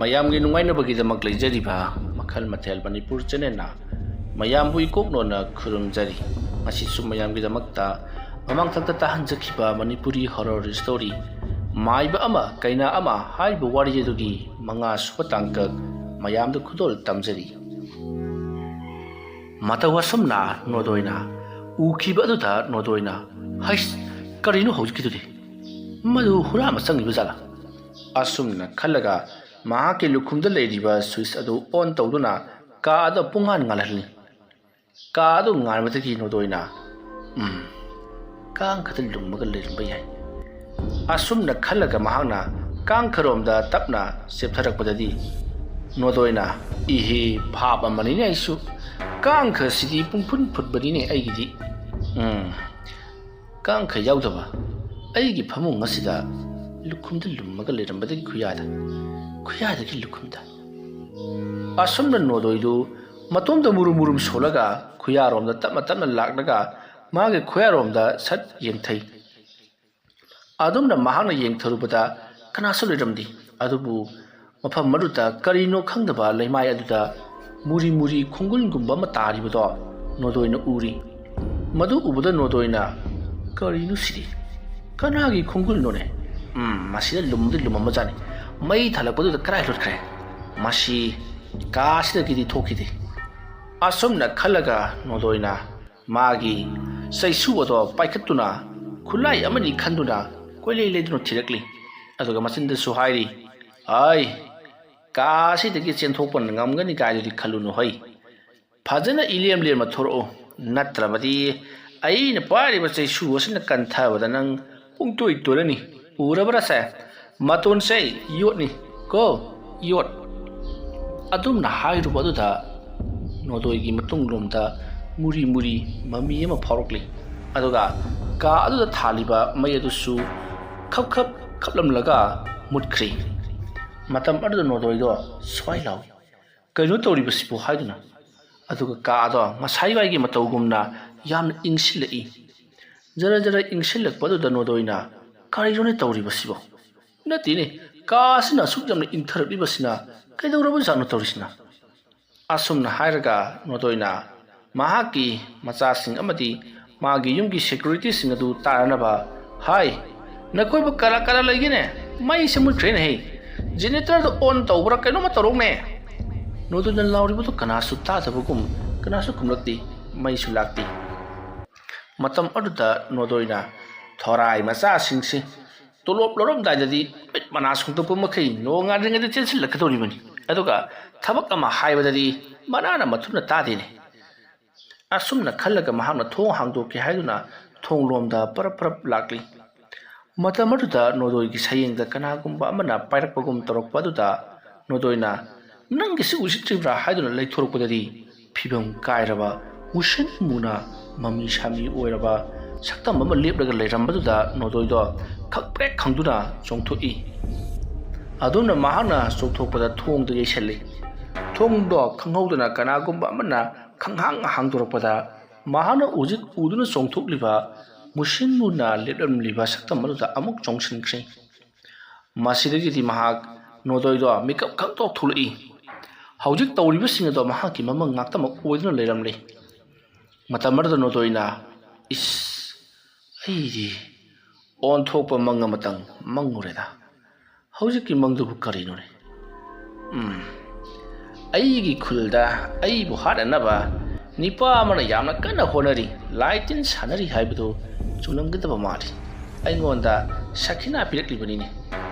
ꯃꯌꯥꯝꯒꯤ ꯅꯨꯡꯉꯥꯏꯅꯕꯒꯤꯗꯃꯛ ꯂꯩꯖꯔꯤꯕ ꯃꯈꯜ ꯃꯊꯦꯜ ꯃꯅꯤꯄꯨꯔ ꯆꯦꯅꯦꯜꯅ ꯃꯌꯥꯝꯕꯨ ꯏꯀꯣꯛꯅꯣꯅ ꯈꯨꯔꯨꯝꯖꯔꯤ ꯉꯁꯤꯁꯨ ꯃꯌꯥꯝꯒꯤꯗꯃꯛꯇ ꯃꯃꯥꯡꯊꯛꯇ ꯇꯥꯍꯟꯖꯈꯤꯕ ꯃꯅꯤꯄꯨꯔꯤ ꯍꯣꯔꯔ ꯁ꯭ꯇꯣꯔꯤ ꯃꯥꯏꯕ ꯑꯃ ꯀꯩꯅꯥ ꯑꯃ ꯍꯥꯏꯔꯤꯕ ꯋꯥꯔꯤ ꯑꯗꯨꯒꯤ 5ꯁꯨꯕ ꯇꯥꯡꯀꯛ ꯃꯌꯥꯝꯗ ꯈꯨꯗꯣꯜ ꯇꯝꯖꯔꯤ ꯃꯇꯧ ꯑꯁꯨꯝꯅ ꯅꯣꯗꯣꯏꯅ ꯎꯈꯤꯕ ꯑꯗꯨꯗ ꯅꯣꯗꯣꯏꯅ ꯍꯩꯁ ꯀꯔꯤꯅꯣ ꯍꯧꯖꯤꯛꯀꯤꯗꯨꯗꯤ ꯃꯗꯨ ꯍꯨꯔꯥꯟꯕ ꯆꯪꯂꯤꯕ ꯖꯥꯠꯂꯥ ꯑꯁꯨꯝꯅ ꯈꯜꯂꯒ ꯃꯍꯥꯛꯀꯤ ꯂꯨꯈꯨꯝꯗ ꯂꯩꯔꯤꯕ ꯁ꯭ꯋꯤꯆ ꯑꯗꯨ ꯑꯣꯟ ꯇꯧꯗꯨꯅ ꯀꯥ ꯑꯗꯨ ꯄꯨꯡꯉꯥꯟ ꯉꯥꯜꯍꯜꯂꯤ ꯀꯥ ꯑꯗꯨ ꯉꯥꯟꯕꯗꯒꯤ ꯅꯣꯗꯣꯏꯅ ꯀꯥꯡ ꯈꯛꯇ ꯂꯨꯝꯃꯒ ꯂꯩꯔꯝꯕ ꯌꯥꯏ ꯑꯁꯨꯝꯅ ꯈꯜꯂꯒ ꯃꯍꯥꯛꯅ ꯀꯥꯡ ꯈꯔꯣꯝꯗ ꯇꯞꯅ ꯆꯦꯞꯊꯔꯛꯄꯗꯗꯤ ꯅꯣꯗꯣꯏꯅ ꯏꯍꯦ ꯚꯥꯞ ꯑꯃꯅꯤꯅꯦ ꯑꯩꯁꯨ ꯀꯥꯡ ꯈꯁꯤꯗꯤ ꯄꯨꯡꯐꯨꯟ ꯐꯨꯠꯕꯅꯤꯅꯦ ꯑꯩꯒꯤꯗꯤ ꯀꯥꯡ ꯈ ꯌꯥꯎꯗꯕ ꯑꯩꯒꯤ ꯐꯃꯨꯡ ꯑꯁꯤꯗ ꯂꯨꯈꯨꯝꯗ ꯂꯨꯝꯃꯒ ꯂꯩꯔꯝꯕꯗꯒꯤ ꯈꯨꯌꯥꯗꯒꯤ ꯂꯨꯈꯨꯝꯗ ꯑꯁꯨꯝꯅ ꯅꯣꯗꯣꯏꯗꯨ ꯃꯇꯣꯝꯗ ꯃꯨꯔꯨꯝ ꯁꯣꯜꯂꯒ ꯈꯨꯌꯥꯔꯣꯝꯗ ꯇꯞꯅ ꯂꯥꯛꯂꯒ ꯃꯥꯒꯤ ꯈꯨꯌꯥꯔꯣꯝꯗ ꯁꯠ ꯌꯦꯡꯊꯩ ꯑꯗꯨꯝꯅ ꯃꯍꯥꯛꯅ ꯌꯦꯡꯊꯔꯨꯕꯗ ꯀꯅꯥꯁꯨ ꯂꯩꯔꯝꯗꯦ ꯑꯗꯨꯕꯨ ꯃꯐꯝ ꯑꯗꯨꯗ ꯀꯔꯤꯅꯣ ꯈꯪꯗꯕ ꯂꯩꯃꯥꯏ ꯑꯗꯨꯗ ꯃꯨꯔꯤ ꯈꯣꯡꯒꯨꯜꯒꯨꯝꯕ ꯑꯃ ꯇꯥꯔꯤꯕꯗꯣ ꯅꯣꯗꯣꯏꯅ ꯎꯔꯤ ꯃꯗꯨ ꯎꯕꯗ ꯅꯣꯗꯣꯏꯅ ꯀꯔꯤꯅꯣ ꯁꯤꯗꯤ ꯀꯅꯥꯒꯤ ꯈꯣꯡꯒꯨꯜꯅꯣꯅꯦ ꯃꯁꯤꯗ ꯂꯨꯝꯗꯤ ꯂꯨꯝꯃꯝꯕꯖꯥꯠꯅꯤ ꯃꯩ ꯊꯥꯜꯂꯛꯄꯗꯨꯗ ꯀꯔꯥꯏ ꯂꯣꯠꯈ꯭ꯔꯦ ꯃꯁꯤ ꯀꯥꯁꯤꯗꯒꯤꯗꯤ ꯊꯣꯛꯈꯤꯗꯦ ꯑꯁꯨꯝꯅ ꯈꯜꯂꯒ ꯅꯣꯗꯣꯏꯅ ꯃꯥꯒꯤ ꯆꯩꯁꯨ ꯑꯗꯣ ꯄꯥꯏꯈꯠꯇꯨꯅ ꯈꯨꯠꯂꯥꯏ ꯑꯃꯅꯤ ꯈꯟꯗꯨꯅ ꯀꯣꯏꯂꯩ ꯂꯩꯗꯨꯅ ꯊꯤꯔꯛꯂꯤ ꯑꯗꯨꯒ ꯃꯆꯤꯟꯗꯁꯨ ꯍꯥꯏꯔꯤ ꯑꯩ ꯀꯥꯁꯤꯗꯒꯤ ꯆꯦꯟꯊꯣꯛꯄ ꯉꯝꯒꯅꯤ ꯀꯥꯏꯗꯨꯗꯤ ꯈꯜꯂꯨꯅꯨ ꯍꯩ ꯐꯖꯅ ꯏꯂꯦꯝꯅ ꯊꯣꯔꯛꯎ ꯅꯠꯇ꯭ꯔꯕꯗꯤ ꯑꯩꯅ ꯄꯥꯏꯔꯤꯕ ꯆꯩꯁꯨ ꯑꯁꯤꯅ ꯀꯟꯊꯕꯗ ꯅꯪ ꯄꯨꯡꯇꯣꯏ ꯇꯣꯏꯔꯅꯤ ꯎꯔꯕ꯭ꯔꯥꯁꯦ ꯃꯇꯣꯟꯁꯦ ꯌꯣꯠꯅꯤ ꯀꯣ ꯌꯣꯠ ꯑꯗꯨꯝꯅ ꯍꯥꯏꯔꯨꯕ ꯑꯗꯨꯗ ꯅꯣꯗꯣꯏꯒꯤ ꯃꯇꯨꯡꯂꯣꯝꯗ ꯃꯨꯔꯤ ꯃꯃꯤ ꯑꯃ ꯐꯥꯎꯔꯛꯂꯤ ꯑꯗꯨꯒ ꯀꯥ ꯑꯗꯨꯗ ꯊꯥꯜꯂꯤꯕ ꯃꯩ ꯑꯗꯨꯁꯨ ꯈꯞꯂꯝꯂꯒ ꯃꯨꯠꯈ꯭ꯔꯤ ꯃꯇꯝ ꯑꯗꯨꯗ ꯅꯣꯗꯣꯏꯗꯣ ꯁ꯭ꯋꯥꯏ ꯂꯥꯎꯏ ꯀꯩꯅꯣ ꯇꯧꯔꯤꯕꯁꯤꯕꯨ ꯍꯥꯏꯗꯨꯅ ꯑꯗꯨꯒ ꯀꯥꯗꯣ ꯉꯁꯥꯏꯋꯥꯏꯒꯤ ꯃꯇꯧꯒꯨꯝꯅ ꯌꯥꯝꯅ ꯏꯪꯁꯤꯜꯂꯛꯏ ꯖꯔ ꯏꯪꯁꯤꯜꯂꯛꯄ ꯑꯗꯨꯗ ꯅꯣꯗꯣꯏꯅ ꯀꯔꯤꯅꯣꯅꯦ ꯇꯧꯔꯤꯕꯁꯤꯕꯣ ꯅꯠꯇꯦꯅꯦ ꯀꯥꯁꯤꯅ ꯑꯁꯨꯛ ꯌꯥꯝꯅ ꯏꯪꯊꯔꯛꯂꯤꯕꯁꯤꯅ ꯀꯩꯗꯧꯔꯕꯖꯥꯠꯅꯣ ꯇꯧꯔꯤꯁꯤꯅ ꯑꯁꯨꯝꯅ ꯍꯥꯏꯔꯒ ꯅꯣꯗꯣꯏꯅ ꯃꯍꯥꯛꯀꯤ ꯃꯆꯥꯁꯤꯡ ꯑꯃꯗꯤ ꯃꯥꯒꯤ ꯌꯨꯝꯒꯤ ꯁꯦꯀ꯭ꯌꯨꯔꯤꯇꯤꯁꯤꯡ ꯑꯗꯨ ꯇꯥꯅꯅꯕ ꯍꯥꯏ ꯅꯈꯣꯏꯕꯨ ꯀꯅꯥ ꯂꯩꯒꯦꯅꯦ ꯃꯩꯁꯦ ꯃꯨꯠꯈ꯭ꯔꯦꯅꯦꯍꯦ ꯖꯦꯅꯦꯔꯦꯇꯔꯗ ꯑꯣꯟ ꯇꯧꯕ꯭ꯔꯥ ꯀꯩꯅꯣꯝꯃ ꯇꯧꯔꯣꯅꯦ ꯅꯣꯗꯣꯏꯅ ꯂꯥꯎꯔꯤꯕꯗꯨ ꯀꯅꯥꯁꯨ ꯇꯥꯗꯕꯒꯨꯝ ꯀꯅꯥꯁꯨ ꯈꯨꯝꯂꯛꯇꯦ ꯃꯩꯁꯨ ꯂꯥꯛꯇꯦ ꯃꯇꯝ ꯑꯗꯨꯗ ꯅꯣꯗꯣꯏꯅ ꯊꯣꯔꯥꯏ ꯃꯆꯥꯁꯤꯡꯁꯤ ꯇꯣꯂꯣꯞ ꯂꯧꯔꯝꯗꯥꯏꯗꯗꯤ ꯃꯤꯠ ꯃꯅꯥ ꯁꯣꯡꯗꯣꯛꯄ ꯃꯈꯩ ꯅꯣꯡꯉꯥꯟꯗ꯭ꯔꯤꯉꯩꯗ ꯆꯦꯟꯁꯤꯜꯂꯛꯀꯗꯧꯔꯤꯕꯅꯤ ꯑꯗꯨꯒ ꯊꯕꯛ ꯑꯃ ꯍꯥꯏꯕꯗꯗꯤ ꯃꯅꯥꯅ ꯃꯊꯨꯞꯅ ꯇꯥꯗꯦꯅꯦ ꯑꯁꯨꯝꯅ ꯈꯜꯂꯒ ꯃꯍꯥꯛꯅ ꯊꯣꯡ ꯍꯥꯡꯗꯣꯛꯀꯦ ꯍꯥꯏꯗꯨꯅ ꯊꯣꯡꯂꯣꯝꯗ ꯄꯔꯞ ꯂꯥꯛꯂꯤ ꯃꯇꯝ ꯑꯗꯨꯗ ꯅꯣꯗꯣꯏꯒꯤ ꯁꯌꯦꯡꯗ ꯀꯅꯥꯒꯨꯝꯕ ꯑꯃꯅ ꯄꯥꯏꯔꯛꯄꯒꯨꯝ ꯇꯧꯔꯛꯄ ꯑꯗꯨꯗ ꯅꯣꯗꯣꯏꯅ ꯅꯪꯒꯤꯁꯤ ꯎꯁꯤꯠꯇ꯭ꯔꯤꯕ꯭ꯔꯥ ꯍꯥꯏꯗꯨꯅ ꯂꯩꯊꯣꯔꯛꯄꯗꯗꯤ ꯐꯤꯕꯝ ꯀꯥꯏꯔꯕ ꯃꯨꯁꯤꯟ ꯃꯨꯅ ꯃꯃꯤ ꯁꯥꯃꯤ ꯑꯣꯏꯔꯕ ꯁꯛꯇꯝ ꯑꯃ ꯂꯦꯞꯂꯒ ꯂꯩꯔꯝꯕꯗꯨꯗ ꯅꯣꯗꯣꯏꯗꯣ ꯈꯪꯄ꯭ꯔꯦꯛ ꯈꯪꯗꯨꯅ ꯆꯣꯡꯊꯣꯛꯏ ꯑꯗꯨꯝꯅ ꯃꯍꯥꯛꯅ ꯆꯣꯡꯊꯣꯛꯄꯗ ꯊꯣꯡꯗ ꯌꯩꯁꯜꯂꯤ ꯊꯣꯡꯗꯣ ꯈꯪꯍꯧꯗꯅ ꯀꯅꯥꯒꯨꯝꯕ ꯑꯃꯅ ꯍꯥꯡꯗꯣꯔꯛꯄꯗ ꯃꯍꯥꯛꯅ ꯍꯧꯖꯤꯛ ꯎꯗꯨꯅ ꯆꯣꯡꯊꯣꯛꯂꯤꯕ ꯃꯨꯁꯤꯟ ꯃꯨꯅ ꯂꯦꯞꯂꯝꯂꯤꯕ ꯁꯛꯇꯝ ꯑꯗꯨꯗ ꯑꯃꯨꯛ ꯆꯣꯡꯁꯤꯟꯈ꯭ꯔꯦ ꯃꯁꯤꯗꯒꯤꯗꯤ ꯃꯍꯥꯛ ꯅꯣꯗꯣꯏꯗꯣ ꯃꯤꯀꯞ ꯈꯪꯇꯣꯛ ꯊꯣꯛꯂꯛꯏ ꯍꯧꯖꯤꯛ ꯇꯧꯔꯤꯕꯁꯤꯡ ꯑꯗꯣ ꯃꯍꯥꯛꯀꯤ ꯃꯃꯪ ꯉꯥꯛꯇꯃꯛ ꯑꯣꯏꯗꯨꯅ ꯂꯩꯔꯝꯂꯦ ꯃꯇꯝ ꯑꯗꯨꯗ ꯅꯣꯗꯣꯏꯅ ꯑꯩꯗꯤ ꯑꯣꯟꯊꯣꯛꯄ ꯃꯪ ꯑꯃꯇꯪ ꯃꯪꯉꯨꯔꯦꯗ ꯍꯧꯖꯤꯛꯀꯤ ꯃꯪꯗꯨꯕꯨ ꯀꯔꯤꯅꯣꯅꯦ ꯑꯩꯒꯤ ꯈꯨꯜꯗ ꯑꯩꯕꯨ ꯍꯥꯠꯅꯅꯕ ꯅꯤꯄꯥ ꯑꯃꯅ ꯌꯥꯝꯅ ꯀꯟꯅ ꯍꯣꯠꯅꯔꯤ ꯂꯥꯏ ꯇꯤꯟ ꯁꯥꯟꯅꯔꯤ ꯍꯥꯏꯕꯗꯨ ꯆꯨꯝꯂꯝꯒꯗꯕ ꯃꯥꯜꯂꯤ ꯑꯩꯉꯣꯟꯗ ꯁꯈꯤꯅꯥ ꯄꯤꯔꯛꯂꯤꯕꯅꯤꯅꯦ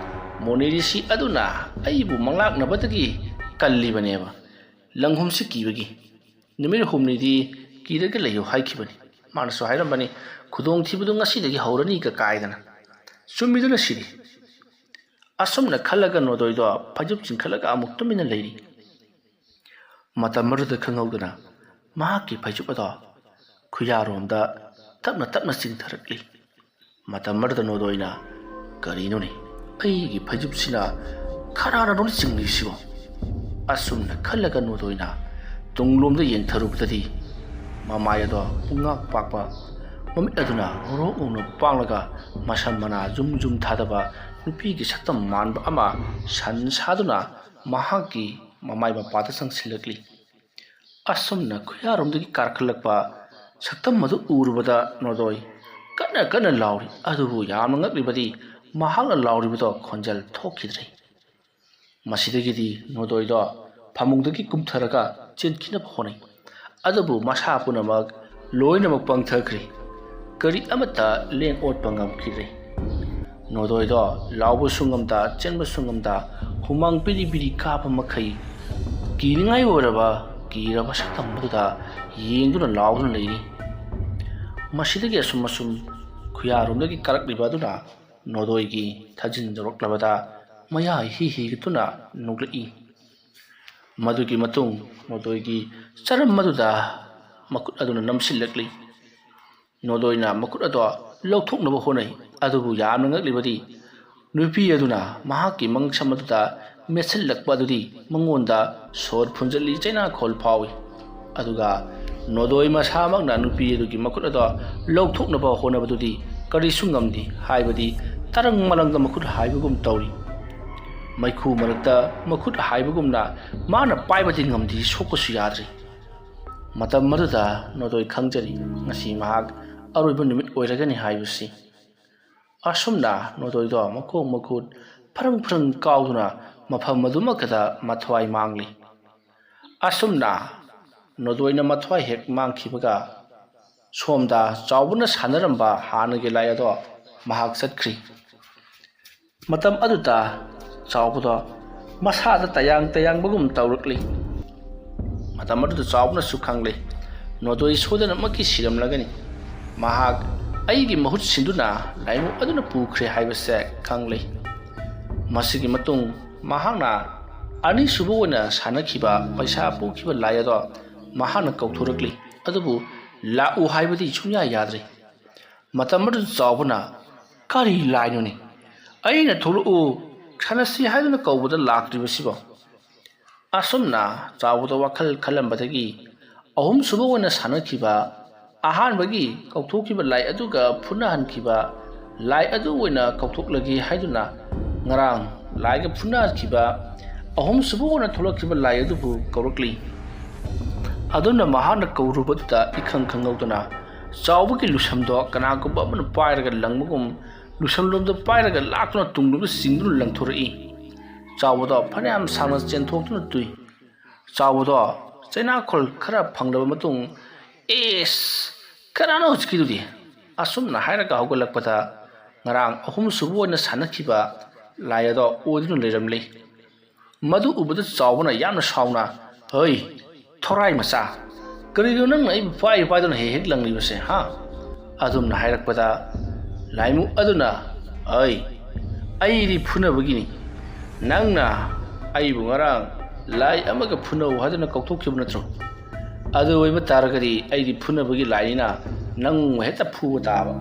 ꯃꯣꯅꯤꯔꯤꯁꯤ ꯑꯗꯨꯅ ꯑꯩꯕꯨ ꯃꯪꯂꯥꯛꯅꯕꯗꯒꯤ ꯀꯜꯂꯤꯕꯅꯦꯕ ꯂꯪꯍꯨꯝꯁꯤ ꯀꯤꯕꯒꯤ ꯅꯨꯃꯤꯠ 6ꯅꯤꯗꯤ ꯀꯤꯔꯒ ꯂꯩꯌꯨ ꯍꯥꯏꯈꯤꯕꯅꯤ ꯃꯥꯅꯁꯨ ꯍꯥꯏꯔꯝꯕꯅꯤ ꯈꯨꯗꯣꯡꯊꯤꯕꯗꯨ ꯉꯁꯤꯗꯒꯤ ꯍꯧꯔꯅꯤꯒ ꯀꯥꯏꯗꯅ ꯆꯨꯝꯃꯤꯗꯨꯅ ꯁꯤꯗꯤ ꯑꯁꯨꯝꯅ ꯈꯜꯂꯒ ꯅꯣꯗꯣꯏꯗꯣ ꯐꯩꯖꯨꯞ ꯆꯤꯡꯈꯠꯂꯒ ꯑꯃꯨꯛ ꯇꯨꯃꯤꯟꯅ ꯂꯩꯔꯤ ꯃꯇꯝ ꯑꯗꯨꯗ ꯈꯪꯍꯧꯗꯅ ꯃꯍꯥꯛꯀꯤ ꯐꯩꯖꯨꯞ ꯑꯗꯣ ꯈꯨꯌꯥꯔꯣꯝꯗ ꯇꯞꯅ ꯆꯤꯡꯊꯔꯛꯂꯤ ꯃꯇꯝ ꯑꯗꯨꯗ ꯅꯣꯗꯣꯏꯅ ꯀꯔꯤꯅꯣꯅꯦ ꯑꯩꯒꯤ ꯐꯩꯖꯨꯞꯁꯤꯅ ꯈꯔꯥꯅ ꯆꯤꯡꯂꯤꯁꯤꯕꯣ ꯑꯁꯨꯝꯅ ꯈꯜꯂꯒ ꯅꯣꯗꯣꯏꯅ ꯇꯨꯡꯂꯣꯝꯗ ꯌꯦꯡꯊꯔꯨꯕꯗꯗꯤ ꯃꯃꯥꯏ ꯑꯗꯣ ꯄꯨꯡꯉꯥꯛ ꯄꯥꯛꯄ ꯃꯃꯤꯠ ꯑꯗꯨꯅ ꯉꯧꯔꯣꯛ ꯄꯥꯡꯂꯒ ꯃꯁꯝ ꯃꯅꯥ ꯖꯨꯝ ꯊꯥꯗꯕ ꯅꯨꯄꯤꯒꯤ ꯁꯛꯇꯝ ꯃꯥꯟꯕ ꯑꯃ ꯁꯟ ꯁꯥꯗꯨꯅ ꯃꯍꯥꯛꯀꯤ ꯃꯃꯥꯏ ꯃꯄꯥꯗ ꯆꯪꯁꯤꯜꯂꯛꯂꯤ꯫ ꯑꯁꯨꯝꯅ ꯈꯨꯌꯥꯔꯣꯝꯗꯒꯤ ꯀꯥꯔꯈꯠꯂꯛꯄ ꯁꯛꯇꯝ ꯑꯗꯨ ꯎꯔꯨꯕꯗ ꯅꯣꯗꯣꯏ ꯀꯟꯅ ꯀꯟꯅ ꯂꯥꯎꯔꯤ, ꯑꯗꯨꯕꯨ ꯌꯥꯝꯅ ꯉꯛꯂꯤꯕꯗꯤ ꯃꯍꯥꯛꯅ ꯂꯥꯎꯔꯤꯕꯗꯣ ꯈꯣꯟꯖꯦꯜ ꯊꯣꯛꯈꯤꯗ꯭ꯔꯦ꯫ ꯃꯁꯤꯗꯒꯤꯗꯤ ꯅꯣꯗꯣꯏꯗꯣ ꯐꯃꯨꯡꯗꯒꯤ ꯀꯨꯝꯊꯔꯒ ꯆꯦꯟꯈꯤꯅꯕ ꯍꯣꯠꯅꯩ, ꯑꯗꯨꯕꯨ ꯃꯁꯥ ꯄꯨꯝꯅꯃꯛ ꯂꯣꯏꯅꯃꯛ ꯄꯪꯊꯈ꯭ꯔꯦ, ꯀꯔꯤ ꯑꯃꯠꯇ ꯂꯦꯡ ꯑꯣꯠꯄ ꯉꯝꯈꯤꯗ꯭ꯔꯦ꯫ ꯅꯣꯗꯣꯏꯗꯣ ꯂꯥꯎꯕꯁꯨ ꯉꯝꯗ ꯆꯦꯟꯕꯁꯨ ꯉꯝꯗ ꯍꯨꯃꯥꯡ ꯄꯤꯔꯤ ꯄꯤꯔꯤ ꯀꯥꯕ ꯃꯈꯩ ꯀꯤꯅꯤꯡꯉꯥꯏ ꯑꯣꯏꯔꯕ ꯀꯤꯔꯕ ꯁꯛꯇꯝ ꯑꯗꯨꯗ ꯌꯦꯡꯗꯨꯅ ꯂꯥꯎꯗꯨꯅ ꯂꯩꯔꯤ꯫ ꯃꯁꯤꯗꯒꯤ ꯑꯁꯨꯝ ꯈꯨꯌꯥꯔꯣꯝꯗꯒꯤ ꯀꯥꯔꯛꯂꯤꯕ ꯑꯗꯨꯅ ꯅꯣꯗꯣꯏꯒꯤ ꯊꯥꯖꯤꯟ ꯌꯧꯔꯛꯂꯕꯗ ꯃꯌꯥ ꯍꯤꯒꯠꯇꯨꯅ ꯅꯣꯛꯂꯛꯏ꯫ ꯃꯗꯨꯒꯤ ꯃꯇꯨꯡ ꯅꯣꯗꯣꯏꯒꯤ ꯆꯔꯝ ꯑꯗꯨꯗ ꯃꯈꯨꯠ ꯑꯗꯨꯅ ꯅꯝꯁꯤꯜꯂꯛꯂꯤ꯫ ꯅꯣꯗꯣꯏꯅ ꯃꯈꯨꯠ ꯑꯗꯣ ꯂꯧꯊꯣꯛꯅꯕ ꯍꯣꯠꯅꯩ, ꯑꯗꯨꯕꯨ ꯌꯥꯝꯅ ꯉꯛꯂꯤꯕꯗꯤ ꯅꯨꯄꯤ ꯑꯗꯨꯅ ꯃꯍꯥꯛꯀꯤ ꯃꯉꯛꯁꯝ ꯑꯗꯨꯗ ꯃꯦꯠꯁꯤꯜꯂꯛꯄ ꯑꯗꯨꯗꯤ ꯃꯉꯣꯟꯗ ꯁꯣꯔ ꯐꯨꯟꯖꯜꯂꯤ ꯆꯩꯅꯥꯈꯣꯜ ꯐꯥꯎꯏ꯫ ꯑꯗꯨꯒ ꯅꯣꯗꯣꯏ ꯃꯁꯥꯃꯛꯅ ꯅꯨꯄꯤ ꯑꯗꯨꯒꯤ ꯃꯈꯨꯠ ꯑꯗꯣ ꯂꯧꯊꯣꯛꯅꯕ ꯍꯣꯠꯅꯕꯗꯨꯗꯤ ꯀꯔꯤꯁꯨ ꯉꯝꯗꯦ, ꯍꯥꯏꯕꯗꯤ ꯇꯔꯪ ꯃꯂꯪꯗ ꯃꯈꯨꯠ ꯍꯥꯏꯕꯒꯨꯝ ꯇꯧꯔꯤ꯫ ꯃꯩꯈꯨ ꯃꯔꯛꯇ ꯃꯈꯨꯠ ꯍꯥꯏꯕꯒꯨꯝꯅ ꯃꯥꯅ ꯄꯥꯏꯕꯗꯤ ꯉꯝꯗꯦ, ꯁꯣꯛꯄꯁꯨ ꯌꯥꯗ꯭ꯔꯤ꯫ ꯃꯇꯝ ꯑꯗꯨꯗ ꯅꯣꯗꯣꯏ ꯈꯪꯖꯔꯤ ꯉꯁꯤ ꯃꯍꯥꯛ ꯑꯔꯣꯏꯕ ꯅꯨꯃꯤꯠ ꯑꯣꯏꯔꯒꯅꯤ ꯍꯥꯏꯕꯁꯤ꯫ ꯑꯁꯨꯝꯅ ꯅꯣꯗꯣꯏꯗꯣ ꯃꯈꯣꯡ ꯃꯈꯨꯠ ꯐꯔꯪ ꯐꯔꯪ ꯀꯥꯎꯗꯨꯅ ꯃꯐꯝ ꯑꯗꯨꯃꯛꯇꯗ ꯃꯊ꯭ꯋꯥꯏ ꯃꯥꯡꯂꯤ꯫ ꯑꯁꯨꯝꯅ ꯅꯣꯗꯣꯏꯅ ꯃꯊ꯭ꯋꯥꯏ ꯍꯦꯛ ꯃꯥꯡꯈꯤꯕꯒ ꯁꯣꯝꯗ ꯆꯥꯎꯕꯅ ꯁꯥꯟꯅꯔꯝꯕ ꯍꯥꯟꯅꯒꯤ ꯂꯥꯏ ꯑꯗꯣ ꯃꯍꯥꯛ ꯆꯠꯈ꯭ꯔꯤ꯫ ꯃꯇꯝ ꯑꯗꯨꯗ ꯆꯥꯎꯕꯗꯣ ꯃꯁꯥꯗ ꯇꯌꯥꯡꯕꯒꯨꯝ ꯇꯧꯔꯛꯂꯤ꯫ ꯃꯇꯝ ꯑꯗꯨꯗ ꯆꯥꯎꯕꯅꯁꯨ ꯈꯪꯂꯦ ꯅꯣꯗꯣꯏ ꯁꯣꯏꯗꯅꯃꯛꯀꯤ ꯁꯤꯔꯝꯂꯒꯅꯤ, ꯃꯍꯥꯛ ꯑꯩꯒꯤ ꯃꯍꯨꯠ ꯁꯤꯟꯗꯨꯅ ꯂꯥꯏꯃꯨ ꯑꯗꯨꯅ ꯄꯨꯈ꯭ꯔꯦ ꯍꯥꯏꯕꯁꯦ ꯈꯪꯂꯦ꯫ ꯃꯁꯤꯒꯤ ꯃꯇꯨꯡ ꯃꯍꯥꯛꯅ ꯑꯅꯤꯁꯨꯕ ꯑꯣꯏꯅ ꯁꯥꯟꯅꯈꯤꯕ ꯄꯩꯁꯥ ꯄꯨꯈꯤꯕ ꯂꯥꯏ ꯑꯗꯣ ꯃꯍꯥꯛꯅ ꯀꯧꯊꯣꯔꯛꯂꯤ, ꯑꯗꯨꯕꯨ ꯂꯥꯛꯎ ꯍꯥꯏꯕꯗꯤ ꯁꯨꯡꯌꯥ ꯌꯥꯗ꯭ꯔꯦ꯫ ꯃꯇꯝ ꯑꯗꯨꯗ ꯆꯥꯎꯕꯅ ꯀꯔꯤ ꯂꯥꯏꯅꯣꯅꯤ, ꯑꯩꯅ ꯊꯣꯛꯂꯛꯎ ꯁꯥꯟꯅꯁꯤ ꯍꯥꯏꯗꯨꯅ ꯀꯧꯕꯗ ꯂꯥꯛꯇ꯭ꯔꯤꯕꯁꯤꯕꯣ? ꯑꯁꯨꯝꯅ ꯆꯥꯎꯕꯗ ꯋꯥꯈꯜ ꯈꯜꯂꯝꯕꯗꯒꯤ ꯑꯍꯨꯝꯁꯨꯕ ꯑꯣꯏꯅ ꯁꯥꯟꯅꯈꯤꯕ ꯑꯍꯥꯟꯕꯒꯤ ꯀꯧꯊꯣꯛꯈꯤꯕ ꯂꯥꯏ ꯑꯗꯨꯒ ꯐꯨꯅꯍꯟꯈꯤꯕ ꯂꯥꯏ ꯑꯗꯨ ꯑꯣꯏꯅ ꯀꯧꯊꯣꯛꯂꯒꯦ ꯍꯥꯏꯗꯨꯅ ꯉꯔꯥꯡ ꯂꯥꯏꯒ ꯐꯨꯅꯈꯤꯕ ꯑꯍꯨꯝꯁꯨꯕ ꯑꯣꯏꯅ ꯊꯣꯛꯂꯛꯈꯤꯕ ꯂꯥꯏ ꯑꯗꯨꯕꯨ ꯀꯧꯔꯛꯂꯤ꯫ ꯑꯗꯨꯅ ꯃꯍꯥꯛꯅ ꯀꯧꯔꯨꯕꯗꯨꯗ ꯏꯈꯪ ꯈꯪꯍꯧꯗꯅ ꯆꯥꯎꯕꯒꯤ ꯂꯨꯁꯝꯗꯣ ꯀꯅꯥꯒꯨꯝꯕ ꯑꯃꯅ ꯄꯥꯏꯔꯒ ꯂꯪꯕꯒꯨꯝ ꯂꯨꯁꯝꯂꯣꯝꯗ ꯄꯥꯏꯔꯒ ꯂꯥꯛꯇꯨꯅ ꯇꯨꯡꯂꯣꯝꯗ ꯆꯤꯡꯗꯨꯅ ꯂꯪꯊꯣꯔꯛꯏ꯫ ꯆꯥꯎꯕꯗꯣ ꯐꯅꯌꯥꯝ ꯁꯥꯡꯅ ꯆꯦꯟꯊꯣꯛꯇꯨꯅ ꯇꯨꯏ꯫ ꯆꯥꯎꯕꯗꯣ ꯆꯩꯅꯥꯈꯣꯜ ꯈꯔ ꯐꯪꯂꯕ ꯃꯇꯨꯡ "ꯑꯦꯁ, ꯀꯅꯥꯅꯣ ꯍꯧꯖꯤꯛꯀꯤꯗꯨꯗꯤ?" ꯑꯁꯨꯝꯅ ꯍꯥꯏꯔꯒ ꯍꯧꯒꯠꯂꯛꯄꯗ ꯉꯔꯥꯡ ꯑꯍꯨꯝꯁꯨꯕ ꯑꯣꯏꯅ ꯁꯥꯟꯅꯈꯤꯕ ꯂꯥꯏ ꯑꯗꯣ ꯑꯣꯏꯗꯨꯅ ꯂꯩꯔꯝꯂꯦ꯫ ꯃꯗꯨ ꯎꯕꯗ ꯆꯥꯎꯕꯅ ꯌꯥꯝꯅ ꯁꯥꯎꯅ "ꯍꯩ ꯊꯣꯔꯥꯏ ꯃꯆꯥ, ꯀꯔꯤꯅꯣ ꯅꯪꯅ ꯑꯩꯕꯨ ꯄꯥꯏꯗꯨꯅ ꯍꯦꯛ ꯍꯦꯛ ꯂꯪꯂꯤꯕꯁꯦ ꯍꯥ?" ꯑꯗꯨꯝꯅ ꯍꯥꯏꯔꯛꯄꯗ ꯂꯥꯏꯃꯨ ꯑꯗꯨꯅ "ꯑꯩꯗꯤ ꯐꯨꯅꯕꯒꯤꯅꯤ, ꯅꯪꯅ ꯑꯩꯕꯨ ꯉꯔꯥꯡ ꯂꯥꯏ ꯑꯃꯒ ꯐꯨꯅꯧ ꯍꯥꯏꯗꯨꯅ ꯀꯧꯊꯣꯛꯈꯤꯕ ꯅꯠꯇ꯭ꯔꯣ? ꯑꯗꯨ ꯑꯣꯏꯕ ꯇꯥꯔꯒꯗꯤ ꯑꯩꯗꯤ ꯐꯨꯅꯕꯒꯤ ꯂꯥꯏꯅꯤꯅ ꯅꯪꯕꯨ ꯍꯦꯛꯇ ꯐꯨꯕ ꯇꯥꯕ."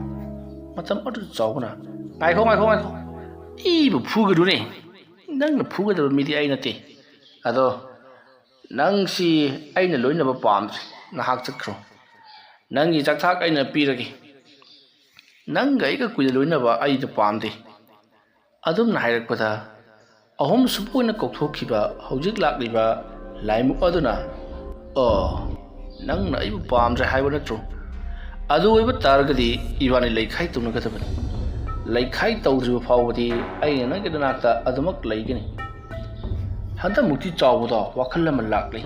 ꯃꯇꯝ ꯑꯗꯨꯗ ꯆꯥꯎꯕꯅ "ꯉꯥꯏꯈꯣ, ꯑꯩꯕꯨ ꯐꯨꯒꯅꯨꯅꯦ, ꯅꯪꯅ ꯐꯨꯒꯗꯕ ꯃꯤꯗꯤ ꯑꯩ ꯅꯠꯇꯦ꯫ ꯑꯗꯣ ꯅꯪꯁꯤ ꯑꯩꯅ ꯂꯣꯏꯅꯕ ꯄꯥꯝꯗ꯭ꯔꯦ, ꯅꯍꯥꯛ ꯆꯠꯈ꯭ꯔꯣ, ꯅꯪꯒꯤ ꯆꯥꯛꯊꯥꯛ ꯑꯩꯅ ꯄꯤꯔꯒꯦ, ꯅꯪꯒ ꯑꯩꯒ ꯀꯨꯏꯅ ꯂꯣꯏꯅꯕ ꯑꯩꯗ ꯄꯥꯝꯗꯦ." ꯑꯗꯨꯝꯅ ꯍꯥꯏꯔꯛꯄꯗ ꯑꯍꯨꯝꯁꯨꯕ ꯑꯣꯏꯅ ꯀꯧꯊꯣꯛꯈꯤꯕ ꯍꯧꯖꯤꯛ ꯂꯥꯛꯂꯤꯕ ꯂꯥꯏꯃꯨ ꯑꯗꯨꯅ "ꯅꯪꯅ ꯑꯩꯕꯨ ꯄꯥꯝꯗ꯭ꯔꯦ ꯍꯥꯏꯕ ꯅꯠꯇ꯭ꯔꯣ? ꯑꯗꯨ ꯑꯣꯏꯕ ꯇꯥꯔꯒꯗꯤ ꯏꯕꯥꯅꯤ ꯂꯩꯈꯥꯏ ꯇꯧꯅꯒꯗꯕꯅꯤ, ꯂꯩꯈꯥꯏ ꯇꯧꯗ꯭ꯔꯤꯕ ꯐꯥꯎꯕꯗꯤ ꯑꯩꯅ ꯅꯪꯒꯤ ꯅꯥꯛꯇ ꯑꯗꯨꯃꯛ ꯂꯩꯒꯅꯤ." ꯍꯟꯗꯛꯃꯨꯛꯇꯤ ꯆꯥꯎꯕꯗꯣ ꯋꯥꯈꯜ ꯑꯃ ꯂꯥꯛꯂꯤ꯫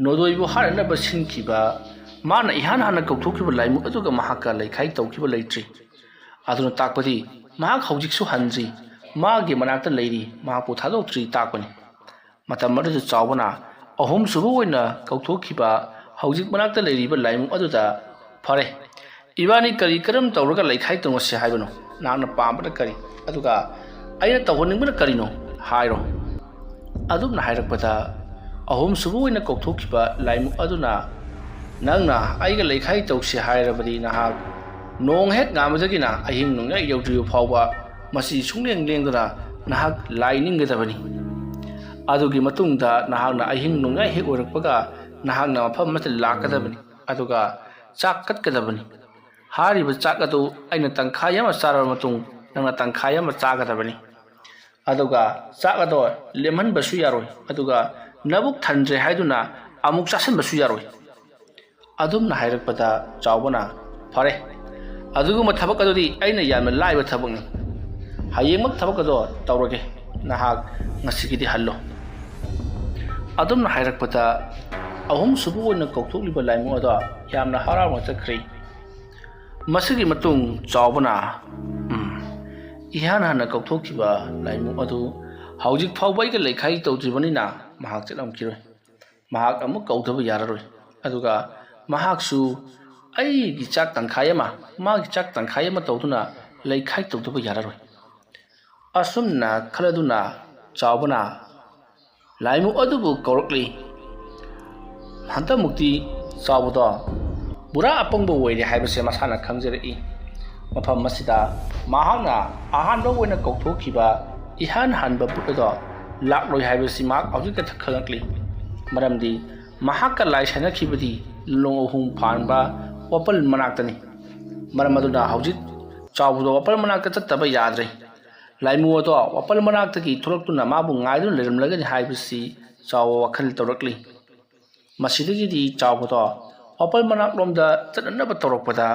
ꯅꯣꯗꯣꯏꯕꯨ ꯍꯥꯠꯅꯅꯕ ꯁꯤꯟꯈꯤꯕ ꯃꯥꯅ ꯏꯍꯥꯟ ꯍꯥꯟꯅ ꯀꯧꯊꯣꯛꯈꯤꯕ ꯂꯥꯏꯃꯨ ꯑꯗꯨꯒ ꯃꯍꯥꯛꯀ ꯂꯩꯈꯥꯏ ꯇꯧꯈꯤꯕ ꯂꯩꯇ꯭ꯔꯤ, ꯑꯗꯨꯅ ꯇꯥꯛꯄꯗꯤ ꯃꯍꯥꯛ ꯍꯧꯖꯤꯛꯁꯨ ꯍꯟꯗ꯭ꯔꯤ, ꯃꯥꯒꯤ ꯃꯅꯥꯛꯇ ꯂꯩꯔꯤ, ꯃꯍꯥꯛꯄꯨ ꯊꯥꯗꯣꯛꯇ꯭ꯔꯤ ꯇꯥꯛꯄꯅꯤ꯫ ꯃꯇꯝ ꯑꯗꯨꯗ ꯆꯥꯎꯕꯅ ꯑꯍꯨꯝꯁꯨꯕ ꯑꯣꯏꯅ ꯀꯧꯊꯣꯛꯈꯤꯕ ꯍꯧꯖꯤꯛ ꯃꯅꯥꯛꯇ ꯂꯩꯔꯤꯕ ꯂꯥꯏꯃꯨ ꯑꯗꯨꯗ "ꯐꯔꯦ, ꯏꯕꯥꯅꯤ ꯀꯔꯝ ꯇꯧꯔꯒ ꯂꯩꯈꯥꯏ ꯇꯧꯅꯁꯤ ꯍꯥꯏꯕꯅꯣ? ꯅꯍꯥꯛꯅ ꯄꯥꯝꯕꯅ ꯀꯔꯤ, ꯑꯗꯨꯒ ꯑꯩꯅ ꯇꯧꯍꯟꯅꯤꯡꯕꯅ ꯀꯔꯤꯅꯣ ꯍꯥꯏꯔꯣ?" ꯑꯗꯨꯝꯅ ꯍꯥꯏꯔꯛꯄꯗ ꯑꯍꯨꯝꯁꯨꯕ ꯑꯣꯏꯅ ꯀꯧꯊꯣꯛꯈꯤꯕ ꯂꯥꯏꯃꯨ ꯑꯗꯨꯅ "ꯅꯪꯅ ꯑꯩꯒ ꯂꯩꯈꯥꯏ ꯇꯧꯁꯤ ꯍꯥꯏꯔꯕꯗꯤ ꯅꯍꯥꯛ ꯅꯣꯡ ꯍꯦꯛ ꯉꯥꯟꯕꯗꯒꯤꯅ ꯑꯍꯤꯡ ꯅꯣꯡꯌꯥꯏ ꯌꯧꯗ꯭ꯔꯤꯕ ꯐꯥꯎꯕ ꯃꯁꯤ ꯁꯨꯡꯂꯦꯡ ꯂꯦꯡꯗꯅ ꯅꯍꯥꯛ ꯂꯥꯏ ꯅꯤꯡꯒꯗꯕꯅꯤ꯫ ꯑꯗꯨꯒꯤ ꯃꯇꯨꯡꯗ ꯅꯍꯥꯛꯅ ꯑꯍꯤꯡ ꯅꯣꯡꯌꯥꯏ ꯍꯦꯛ ꯑꯣꯏꯔꯛꯄꯒ ꯅꯍꯥꯛꯅ ꯃꯐꯝ ꯑꯃꯗ ꯂꯥꯛꯀꯗꯕꯅꯤ, ꯑꯗꯨꯒ ꯆꯥꯛ ꯀꯠꯀꯗꯕꯅꯤ꯫ ꯍꯥꯏꯔꯤꯕ ꯆꯥꯛ ꯑꯗꯨ ꯑꯩꯅ ꯇꯪꯈꯥꯏ ꯑꯃ ꯆꯥꯔꯕ ꯃꯇꯨꯡ ꯅꯪꯅ ꯇꯪꯈꯥꯏ ꯑꯃ ꯆꯥꯒꯗꯕꯅꯤ꯫ aduga chak ado lemhan basu yaroi aduga nabuk thandre haiduna amuk chasan basu yaroi adum na hairak pada chawbana fare adugu ma thabak adudi aina yamna laiba thabak ni hayeng mak thabak ado tawrage nahak ngasigidi hallo adum na hairak pada ahum subu na kokthok liba laimu ado yamna haraw ma chakri masigi matung chawbana ihan hana kokthok kiba laimu adu haujik phawbai ka lekhai tawjibani na mahak chelam kiroi mahak amuk kauthaba yararoi aduga mahak su ai gi chak tangkhai ma ma gi chak tangkhai ma tawduna lekhai tawdaba yararoi asumna khaladuna chawbana laimu adu bu korokli hanta mukti chawbada bura apangbo woide haibase masana khamjari mafam masida mahakna ahanba woina kokthokhiba ihan hanba puto lakloi haibasi mak aujik ta khangakli maramdi mahakka lai sana khibadi long ohum phanba wapal manaktani maramaduna haujik chawdo wapal manakta chattaba yadre laimu to wapal manakta ki thuraktuna mabu ngaidu leramlaga ni haibasi chaw wakhal torakli masidigi di chawdo wapal manak lomda channa torokpada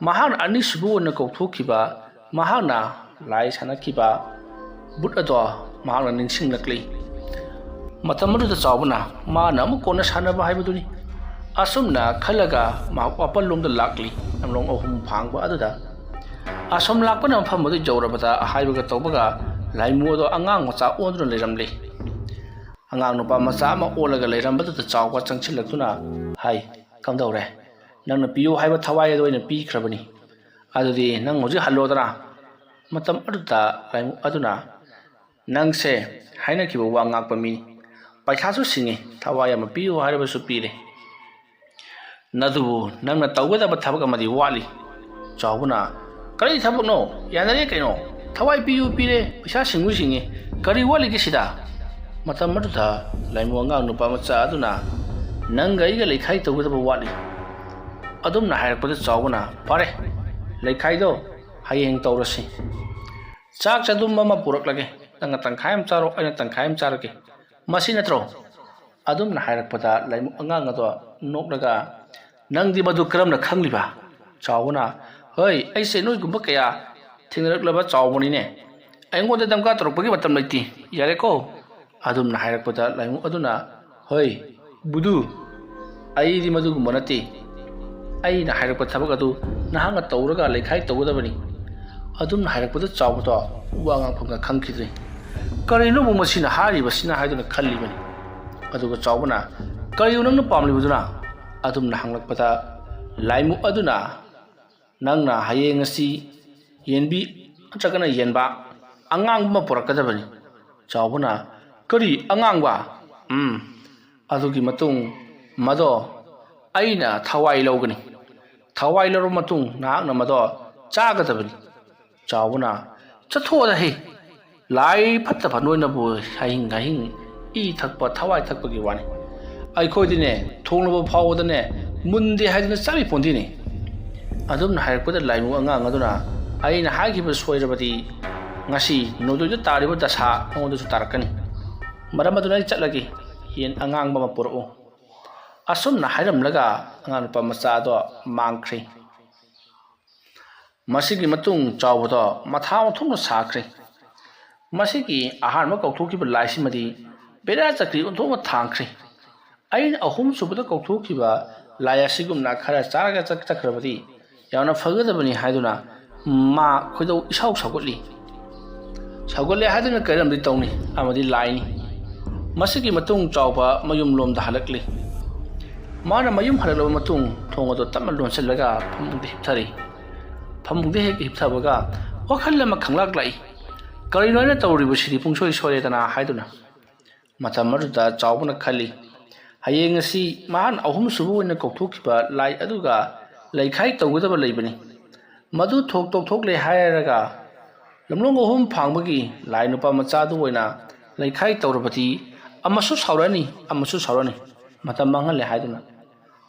mahana ani subu na kokthokhiba mahana lai sana khiba but ado mahana ningsing nakli matamadu da chawbana mana mu kona sana ba haibaduni asumna khalaga ma wapal lomda lakli amlong ohum phangba aduda asum lakpana phamadu jawrabata haibaga tawbaga laimu do angang macha ondru leiramli angang nupa macha ma olaga leirambadu da chawba changchilaktuna hai kamdawre nangna piyo haiba thawai ado ina pi khrabani adudi nang hoji hallodana matam aduta laimu aduna nangse haina kiba wa ngakpa mi paitha su singi thawai ama piyo haiba su pire nadu nangna tawgada ba thabak amadi wali chawbuna kari thabak no yanare kaino thawai piyo pire paisa singu singi kari wali ki sida matam aduta laimu angang nupa macha aduna nanga iga lekhai tawgada ba wali adum na hairakpada chawbana pare lekhai do hayeng tawrasi chak chadum mama puraklage nanga tangkhai am charo aina tangkhai am charake masi natro adum na hairakpada laimu angang ado noklaga nangdi madu karamna khangliba chawbana hoi aise noi gumba kaya thingaraklaba chawbani ne aingonda damka torokpagi matam laiti yare ko adum na hairakpada laimu aduna hoi budu ai di madu gumba nati ai na hairakpa thabak adu nahanga tawraga lekhai tawgadabani adum na hairakpada chawbada wanga phanga khangkhidre karino bu masina hari basina haiduna khallibani aduga chawbana kariyo nangna pamlibuduna adum na hanglakpada laimu aduna nangna hayeng asi yenbi achakana yenba angang ma porakadabani chawbana kari angang ba adugi matung mado aina thawai logani thawai laro matung nahakna mado chagadabani chawbana chathoda he lai phatta phanoina bu haing haing i thakpa thawai thakpa gi wani ai khoidine thonglabo phawdane mundi haidina chabi pondini adum na hairakpada laimu angang aduna aina haigiba soirabati ngasi nodoida tariba dasa ongodu su tarakani maramaduna chatlagi yen angang ba mapuro asum na hairamlaga angang pa macha do mangkhri masigi matung chawbada mathaw thungna sakhri masigi ahar ma kokthokki ba laisi madi bera chakri onthoma thangkhri ain ahum subada kokthokki ba laya sigum na khara charaga chakhrabadi yauna fagadabani haiduna ma khoido isau sagotli sagole haiduna karamdi tawni amadi laini masigi matung chawba mayum lomda halakli mana mayum halalo matung thongodo tamal lon selaga phamungde hipthari phamungde hek hipthabaga wakhal lama khanglak lai karinoina tawriba siri pungsoi soredana haiduna matamaruda chawbana khali hayeng asi mahan ahum subu na kokthokkiba lai aduga leikhai tawgadaba leibani madu thok tok thok le hairaga lamlong ahum phangbagi lai nupa macha du oina leikhai tawrabati amasu saurani matam mangal le haiduna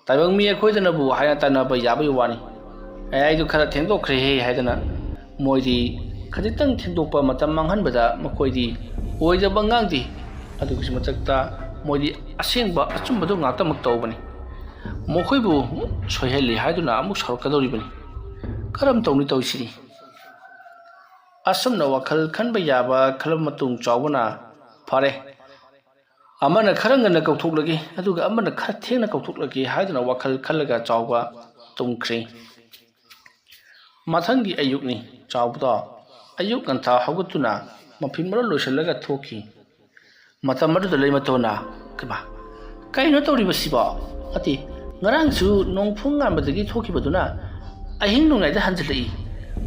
taibang mi khoidana bu haya tana ba yabai wani ai du khara thengdo khre he haidana moidi ꯈꯖꯤꯛꯇꯪ ꯊꯦꯡꯗꯣꯛꯄ ꯃꯇꯝ ꯃꯥꯡꯍꯟꯕꯗ ꯃꯈꯣꯏꯗꯤ ꯑꯣꯏꯗꯕ ꯉꯥꯡꯗꯦ ꯑꯗꯨꯒꯤꯁꯨ ꯃꯊꯛꯇ ꯃꯣꯏꯗꯤ ꯑꯁꯦꯡꯕ ꯑꯆꯨꯝꯕꯗꯨ ꯉꯥꯛꯇꯃꯛ ꯇꯧꯕꯅꯤ ꯃꯈꯣꯏꯕꯨ ꯁꯣꯏꯍꯜꯂꯤ ꯍꯥꯏꯗꯨꯅ ꯑꯃꯨꯛ ꯁꯥꯎꯔꯛꯀꯗꯧꯔꯤꯕꯅꯤ ꯀꯔꯝ ꯇꯧꯅꯤ ꯇꯧꯔꯤꯁꯤꯗꯤ ꯑꯁꯨꯝꯅ ꯋꯥꯈꯜ ꯈꯟꯕ ꯌꯥꯕ ꯈꯜꯂꯕ ꯃꯇꯨꯡ ꯆꯥꯎꯕꯅ ꯐꯔꯦ ꯑꯃꯅ ꯈꯔ ꯉꯟꯅ ꯀꯧꯊꯣꯛꯂꯒꯦ ꯑꯗꯨꯒ ꯑꯃꯅ ꯈꯔ ꯊꯦꯡꯅ ꯀꯧꯊꯣꯛꯂꯒꯦ ꯍꯥꯏꯗꯨꯅ ꯋꯥꯈꯜ ꯈꯜꯂꯒ ꯆꯥꯎꯕ ꯇꯨꯝꯈ꯭ꯔꯦ ꯃꯊꯪꯒꯤ ꯑꯌꯨꯛꯅꯤ ꯆꯥꯎꯕꯗꯣ ꯑꯌꯨꯛ ꯉꯟꯇꯥ ꯍꯧꯒꯠꯇꯨꯅ ꯃꯐꯤ ꯃꯔꯣꯜ ꯂꯣꯏꯁꯤꯜꯂꯒ ꯊꯣꯛꯈꯤ ꯃꯇꯝ ꯑꯗꯨꯗ ꯂꯩꯃꯇꯣꯟꯅ ꯀꯩꯅꯣ ꯇꯧꯔꯤꯕꯁꯤꯕꯣ ꯑꯇꯤ ꯉꯔꯥꯡꯁꯨ ꯅꯣꯡꯐꯨꯡ ꯉꯥꯟꯕꯗꯒꯤ ꯊꯣꯛꯈꯤꯕꯗꯨꯅ ꯑꯍꯤꯡ ꯅꯣꯡꯌꯥꯏꯗ ꯍꯟꯖꯤꯜꯂꯛꯏ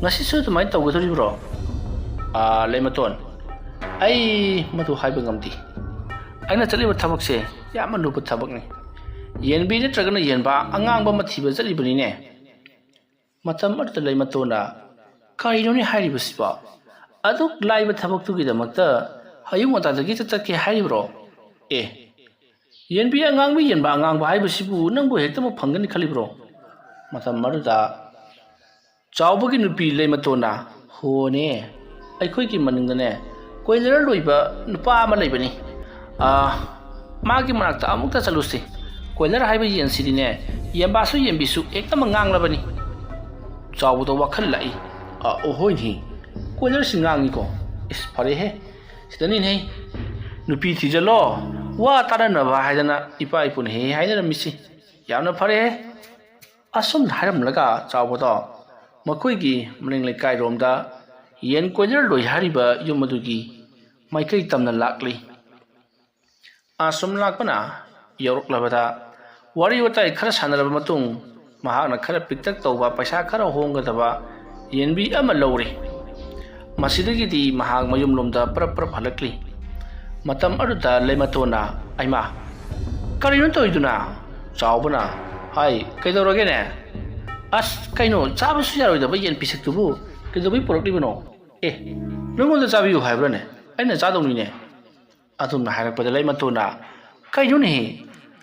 ꯉꯁꯤꯁꯨ ꯑꯗꯨꯃꯥꯏꯅ ꯇꯧꯒꯗꯧꯔꯤꯕ꯭ꯔꯣ ꯂꯩꯃꯇꯣꯟ ꯑꯩ ꯃꯗꯨ ꯍꯥꯏꯕ ꯉꯝꯗꯦ ꯑꯩꯅ ꯆꯠꯂꯤꯕ ꯊꯕꯛꯁꯦ ꯌꯥꯝꯅ ꯂꯨꯕ ꯊꯕꯛꯅꯤ ꯌꯦꯟꯕꯤ ꯅꯠꯇ꯭ꯔꯒꯅ ꯌꯦꯟꯕꯥ ꯑꯉꯥꯡꯕ ꯑꯃ ꯊꯤꯕ ꯆꯠꯂꯤꯕꯅꯤꯅꯦ ꯃꯇꯝ ꯑꯗꯨꯗ ꯂꯩꯃꯇꯣꯟꯅ ꯀꯔꯤꯅꯣꯅꯦ ꯍꯥꯏꯔꯤꯕꯁꯤꯕꯣ ꯑꯗꯨꯛ ꯂꯥꯏꯕ ꯊꯕꯛꯇꯨꯒꯤꯗꯃꯛꯇ ꯑꯌꯨꯛ ꯉꯟꯇꯥꯗꯒꯤ ꯆꯠꯀꯦ ꯍꯥꯏꯔꯤꯕ꯭ꯔꯣ ꯌꯦꯟꯕꯤ ꯑꯉꯥꯡꯕ ꯌꯦꯟꯕꯥ ꯑꯉꯥꯡꯕ ꯍꯥꯏꯕꯁꯤꯕꯨ ꯅꯪꯕꯨ ꯍꯦꯛꯇꯃꯛ ꯐꯪꯒꯅꯤ ꯈꯜꯂꯤꯕ꯭ꯔꯣ ꯃꯇꯝ ꯑꯗꯨꯗ ꯆꯥꯎꯕꯒꯤ ꯅꯨꯄꯤ ꯂꯩꯃꯇꯣꯟꯅ ꯍꯣꯅꯦ ꯑꯩꯈꯣꯏꯒꯤ ꯃꯅꯤꯡꯗꯅꯦ ꯀꯣꯏꯂꯔ ꯂꯣꯏꯕ ꯅꯨꯄꯥ ꯑꯃ ꯂꯩꯕꯅꯤ ꯃꯥꯒꯤ ꯃꯅꯥꯛꯇ ꯑꯃꯨꯛꯇ ꯆꯠꯂꯨꯁꯤ ꯀꯣꯏꯂꯔ ꯍꯥꯏꯕ ꯌꯦꯟꯁꯤꯗꯤꯅꯦ ꯌꯦꯟꯕꯥꯁꯨ ꯌꯦꯟꯕꯤꯁꯨ ꯍꯦꯛꯇꯃꯛ ꯉꯥꯡꯂꯕꯅꯤ ꯆꯥꯎꯕꯗ ꯋꯥꯈꯜ ꯂꯥꯛꯏ ꯍꯣꯏꯅꯤ ꯀꯣꯏꯂꯔꯁꯤ ꯉꯥꯡꯉꯤꯀꯣ ꯏꯁ ꯐꯔꯦꯍꯦ ꯁꯤꯗꯅꯤꯅꯦ ꯅꯨꯄꯤ ꯊꯤꯖꯜꯂꯣ ꯋꯥ ꯇꯥꯟꯅꯅꯕ ꯍꯥꯏꯗꯅ ꯏꯄꯥ ꯏꯄꯨꯅ ꯍꯦꯛ ꯍꯥꯏꯅꯔꯝꯃꯤꯁꯤ ꯌꯥꯝꯅ ꯐꯔꯦꯍꯦ ꯑꯁꯨꯝꯅ ꯍꯥꯏꯔꯝꯂꯒ ꯆꯥꯎꯕꯗꯣ ꯃꯈꯣꯏꯒꯤ ꯃꯅꯤꯡ ꯂꯩꯀꯥꯏꯔꯣꯝꯗ ꯌꯦꯟ ꯀꯣꯏꯂꯔ ꯂꯣꯏ ꯍꯥꯏꯔꯤꯕ ꯌꯨꯝ ꯑꯗꯨꯒꯤ ꯃꯥꯏꯀꯩ ꯇꯝꯅ ꯂꯥꯛꯂꯤ ꯑꯁꯨꯝ ꯂꯥꯛꯄꯅ ꯌꯧꯔꯛꯂꯕꯗ ꯋꯥꯔꯤ ꯋꯥꯇꯥꯏ ꯈꯔ ꯁꯥꯟꯅꯔꯕ ꯃꯇꯨꯡ ꯃꯍꯥꯛꯅ ꯈꯔ ꯄꯤꯛꯇꯛ ꯇꯧꯕ ꯄꯩꯁꯥ ꯈꯔ ꯍꯣꯡꯒꯗꯕ ꯌꯦꯟꯕꯤ ꯑꯃ ꯂꯧꯔꯦ ꯃꯁꯤꯗꯒꯤꯗꯤ ꯃꯍꯥꯛ ꯃꯌꯨꯝꯂꯣꯝꯗ ꯄꯔꯞ ꯍꯜꯂꯛꯂꯤ ꯃꯇꯝ ꯑꯗꯨꯗ ꯂꯩꯃꯇꯣꯟꯅ ꯑꯩꯃꯥ ꯀꯔꯤꯅꯣ ꯇꯧꯔꯤꯗꯨꯅ ꯆꯥꯎꯕꯅ ꯍꯥꯏ ꯀꯩꯗꯧꯔꯒꯦꯅꯦ ꯑꯁ ꯀꯩꯅꯣ ꯆꯥꯕꯁꯨ ꯌꯥꯔꯣꯏꯗꯕ ꯌꯦꯟ ꯄꯤꯁꯛꯇꯨꯕꯨ ꯀꯩꯗꯧꯕꯩ ꯄꯨꯔꯛꯂꯤꯕꯅꯣ ꯅꯪꯉꯣꯟꯗ ꯆꯥꯕꯤꯌꯨ ꯍꯥꯏꯕ꯭ꯔꯥꯅꯦ ꯑꯩꯅ ꯆꯥꯗꯧꯅꯤꯅꯦ ꯑꯗꯨꯝꯅ ꯍꯥꯏꯔꯛꯄꯗ ꯂꯩꯃꯇꯣꯟꯅ ꯀꯩꯅꯣꯅꯦ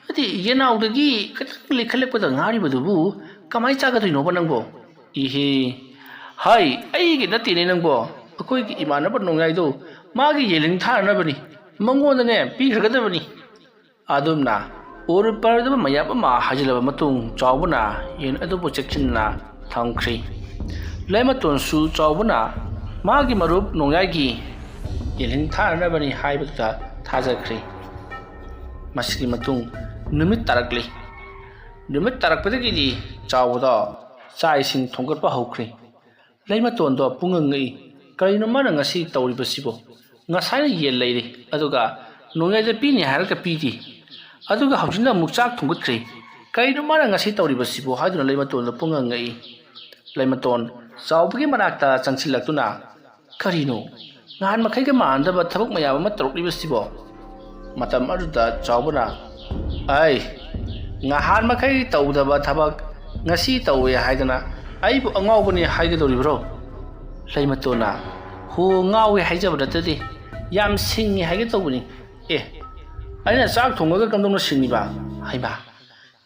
ꯑꯗꯤ ꯌꯦꯅꯥꯎꯗꯒꯤ ꯈꯤꯇꯪ ꯂꯩꯈꯠꯂꯛꯄꯗ ꯉꯥꯔꯤꯕꯗꯨꯕꯨ ꯀꯃꯥꯏꯅ ꯆꯥꯒꯗꯣꯏꯅꯣꯕ ꯅꯪꯕꯣ ꯍꯥꯏ ꯑꯩꯒꯤ ꯅꯠꯇꯦꯅꯦ ꯅꯪꯕꯣ ꯑꯩꯈꯣꯏꯒꯤ ꯏꯃꯥꯟꯅꯕ ꯅꯣꯡꯌꯥꯏꯗꯣ ꯃꯥꯒꯤ ꯌꯦꯟꯂꯤꯡ ꯊꯥꯅꯕꯅꯤ ꯃꯉꯣꯟꯗꯅꯦ ꯄꯤꯈ꯭ꯔꯒꯗꯕꯅꯤ ꯑꯗꯨꯝꯅ ꯑꯣꯏꯔꯨꯄꯔꯗꯕ ꯃꯌꯥꯝ ꯑꯃ ꯍꯥꯏꯖꯤꯜꯂꯕ ꯃꯇꯨꯡ ꯆꯥꯎꯕꯅ ꯌꯦꯟ ꯑꯗꯨꯕꯨ ꯆꯦꯛꯁꯤꯟꯅ ꯊꯝꯈ꯭ꯔꯤ ꯂꯩꯃꯇꯣꯟꯁꯨ ꯆꯥꯎꯕꯅ ꯃꯥꯒꯤ ꯃꯔꯨꯞ ꯅꯣꯡꯌꯥꯏꯒꯤ ꯌꯦꯟꯂꯤꯡ ꯊꯥꯅꯕꯅꯤ ꯍꯥꯏꯕꯗꯨꯗ ꯊꯥꯖꯈ꯭ꯔꯤ ꯃꯁꯤꯒꯤ ꯃꯇꯨꯡ ꯅꯨꯃꯤꯠ ꯇꯥꯔꯛꯂꯤ ꯅꯨꯃꯤꯠ ꯇꯥꯔꯛꯄꯗꯒꯤꯗꯤ ꯆꯥꯎꯕꯗꯣ ꯆꯥꯛ ꯏꯁꯤꯡ ꯊꯣꯡꯒꯠꯄ ꯍꯧꯈ꯭ꯔꯤ ꯂꯩꯃꯇꯣꯟꯗꯣ ꯄꯨꯡꯉꯛꯉꯛꯏ ꯀꯔꯤꯅꯣ ꯃꯥꯅ ꯉꯁꯤ ꯇꯧꯔꯤꯕꯁꯤꯕꯣ ꯉꯁꯥꯏꯅ ꯌꯦꯟ ꯂꯩꯔꯤ ꯑꯗꯨꯒ ꯅꯣꯡꯌꯥꯏꯗ ꯄꯤꯅꯤ ꯍꯥꯏꯔꯒ ꯄꯤꯗꯦ ꯑꯗꯨꯒ ꯍꯧꯖꯤꯛꯅ ꯑꯃꯨꯛ ꯆꯥꯛ ꯊꯣꯡꯒꯠꯈ꯭ꯔꯤ ꯀꯔꯤꯅꯣ ꯃꯥꯅ ꯉꯁꯤ ꯇꯧꯔꯤꯕꯁꯤꯕꯣ ꯍꯥꯏꯗꯨꯅ ꯂꯩꯃꯇꯣꯟꯗ ꯄꯨꯡꯉꯛꯉꯛꯏ ꯂꯩꯃꯇꯣꯟ ꯆꯥꯎꯕꯒꯤ ꯃꯅꯥꯛꯇ ꯆꯪꯁꯤꯜꯂꯛꯇꯨꯅ ꯀꯔꯤꯅꯣ ꯅꯍꯥꯟ ꯃꯈꯩꯒ ꯃꯥꯟꯅꯗꯕ ꯊꯕꯛ ꯃꯌꯥꯝ ꯑꯃ ꯇꯧꯔꯛꯂꯤꯕꯁꯤꯕꯣ ꯃꯇꯝ ꯑꯗꯨꯗ ꯆꯥꯎꯕꯅ ꯅꯍꯥꯟ ꯃꯈꯩ ꯇꯧꯗꯕ ꯊꯕꯛ ꯉꯁꯤ ꯇꯧꯋꯦ ꯍꯥꯏꯗꯅ ꯑꯩꯕꯨ ꯑꯉꯥꯎꯕꯅꯤ ꯍꯥꯏꯒꯗꯧꯔꯤꯕ꯭ꯔꯣ ꯂꯩꯃꯇꯣꯟꯅ ꯉꯥꯎꯋꯦ ꯍꯥꯏꯖꯕ ꯅꯠꯇꯗꯤ ꯌꯥꯝ ꯁꯤꯡꯉꯤ ꯍꯥꯏꯒꯦ ꯇꯧꯕꯅꯤ ꯑꯩꯅ ꯆꯥꯛ ꯊꯣꯡꯉꯒ ꯀꯝꯗꯧꯅ ꯁꯤꯡꯉꯤꯕ ꯍꯩꯃꯥ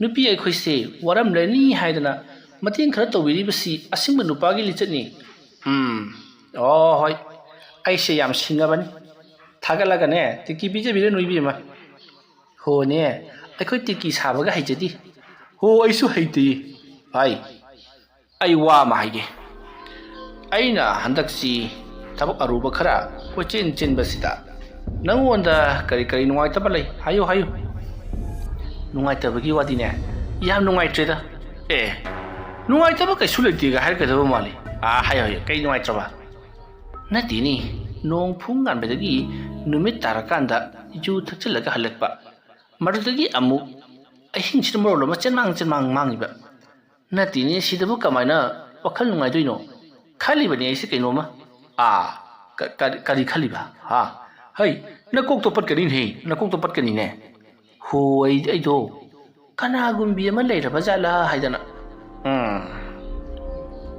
ꯅꯨꯄꯤ ꯑꯩꯈꯣꯏꯁꯦ ꯋꯥꯔꯝꯂꯅꯤ ꯍꯥꯏꯗꯅ ꯃꯇꯦꯡ ꯈꯔ ꯇꯧꯕꯤꯔꯤꯕꯁꯤ ꯑꯁꯤꯡꯕ ꯅꯨꯄꯥꯒꯤ ꯂꯤꯆꯠꯅꯤ ꯍꯣꯏ ꯑꯩꯁꯦ ꯌꯥꯝ ꯁꯤꯡꯉꯕꯅꯤ ꯊꯥꯒꯠꯂꯒꯅꯦ ꯇꯤꯛꯀꯤ ꯄꯤꯖꯕꯤꯔꯅꯨ ꯏꯕꯦꯝꯃ ꯍꯣꯅꯦ ꯑꯩꯈꯣই ꯇꯤꯛꯀꯤ ꯁꯥꯕꯒ ꯍꯩꯖꯗꯦ ꯑꯩꯁꯨ ꯍꯩꯇꯦ ꯑꯩ ꯋꯥ ꯑꯃ ꯍꯥꯏꯒꯦ ꯑꯩꯅ ꯍꯟꯗꯛꯁꯤ ꯊꯕꯛ ꯑꯔꯨꯕ ꯈꯔ ꯀꯣꯏꯆꯦꯟ ꯆꯦꯟꯕꯁꯤꯗ ꯅꯪꯉꯣꯟꯗ ꯀꯔꯤ ꯅꯨꯡꯉꯥꯏꯇꯕ ꯂꯩ ꯍꯥꯏꯌꯨ ꯅꯨꯡꯉꯥꯏꯇꯕꯒꯤ ꯋꯥꯗꯤꯅꯦ ꯌꯥꯝ ꯅꯨꯡꯉꯥꯏꯇ꯭ꯔꯦꯗ ꯅꯨꯡꯉꯥꯏꯇꯕ ꯀꯩꯁꯨ ꯂꯩꯇꯦꯒ ꯍꯥꯏꯔꯛꯀꯗꯕ ꯃꯥꯜꯂꯤ ꯍꯥꯏꯌꯨ ꯀꯩ ꯅꯨꯡꯉꯥꯏꯇ꯭ꯔꯕ ꯅꯠꯇꯦꯅꯤ ꯅꯣꯡꯐꯨꯡ ꯉꯥꯟꯕꯗꯒꯤ ꯅꯨꯃꯤꯠ ꯇꯥꯔꯀꯥꯟꯗ ꯌꯨ ꯊꯛꯆꯤꯜꯂꯒ ꯍꯜꯂꯛꯄ ꯃꯗꯨꯗꯒꯤ ꯑꯃꯨꯛ ꯑꯍꯤꯡꯁꯤꯗ ꯃꯔꯣꯜ ꯑꯃ ꯆꯦꯟꯃꯥꯡ ꯃꯥꯡꯉꯤꯕ ꯅꯠꯇꯦꯅꯦ ꯁꯤꯗꯕꯨ ꯀꯃꯥꯏꯅ ꯋꯥꯈꯜ ꯅꯨꯡꯉꯥꯏꯗꯣꯏꯅꯣ ꯈꯜꯂꯤꯕꯅꯤ ꯑꯩꯁꯦ ꯀꯩꯅꯣꯝꯃ ꯀꯔꯤ ꯈꯜꯂꯤꯕ ꯅꯀꯣꯛꯇꯣ ꯄꯠꯀꯅꯤꯅꯦ ꯑꯩꯗꯣ ꯀꯅꯥꯒꯨꯝꯕꯤ ꯑꯃ ꯂꯩꯔꯕ ꯖꯥꯠꯂꯥ ꯍꯥꯏꯗꯅ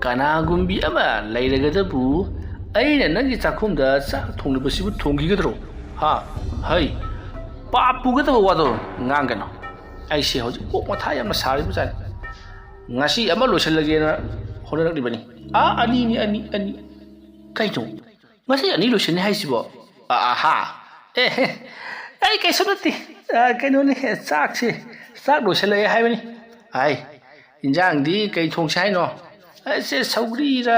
ꯀꯅꯥꯒꯨꯝꯕꯤ ꯑꯃ ꯂꯩꯔꯒꯗꯕꯨ ꯑꯩꯅ ꯅꯪꯒꯤ ꯆꯥꯛꯈꯨꯝꯗ ꯆꯥꯛ ꯊꯣꯡꯂꯤꯕꯁꯤꯕꯨ ꯊꯣꯡꯈꯤꯒꯗ꯭ꯔꯣ ꯄꯥꯞ ꯄꯨꯒꯗꯕ ꯋꯥꯗꯣ ꯉꯥꯡꯒꯅꯣ ꯑꯩꯁꯦ ꯍꯧꯖꯤꯛ ꯀꯣꯛ ꯃꯊꯥ ꯌꯥꯝꯅ ꯁꯥꯔꯤꯕ ꯖꯥꯠꯅꯤ ꯉꯁꯤ ꯑꯃ ꯂꯣꯏꯁꯤꯜꯂꯒꯦꯅ ꯍꯣꯠꯅꯔꯛꯂꯤꯕꯅꯤ ꯑꯅꯤ ꯀꯩꯅꯣ ꯉꯁꯤ ꯑꯅꯤ ꯂꯣꯏꯁꯤꯟꯅꯤ ꯍꯥꯏꯁꯤꯕꯣ ꯑꯍꯥ ꯑꯦ ꯑꯩ ꯀꯩꯁꯨ ꯅꯠꯇꯦ ꯀꯩꯅꯣꯅꯤ ꯆꯥꯛ ꯂꯣꯏꯁꯤꯜꯂꯛꯑꯦ ꯍꯥꯏꯕꯅꯤ ꯑꯥꯏ ꯏꯟꯖꯥꯡꯗꯤ ꯀꯩ ꯊꯣꯡꯁꯦ ꯍꯥꯏꯅꯣ ꯑꯩꯁꯦ ꯁꯧꯒ꯭ꯔꯤꯔ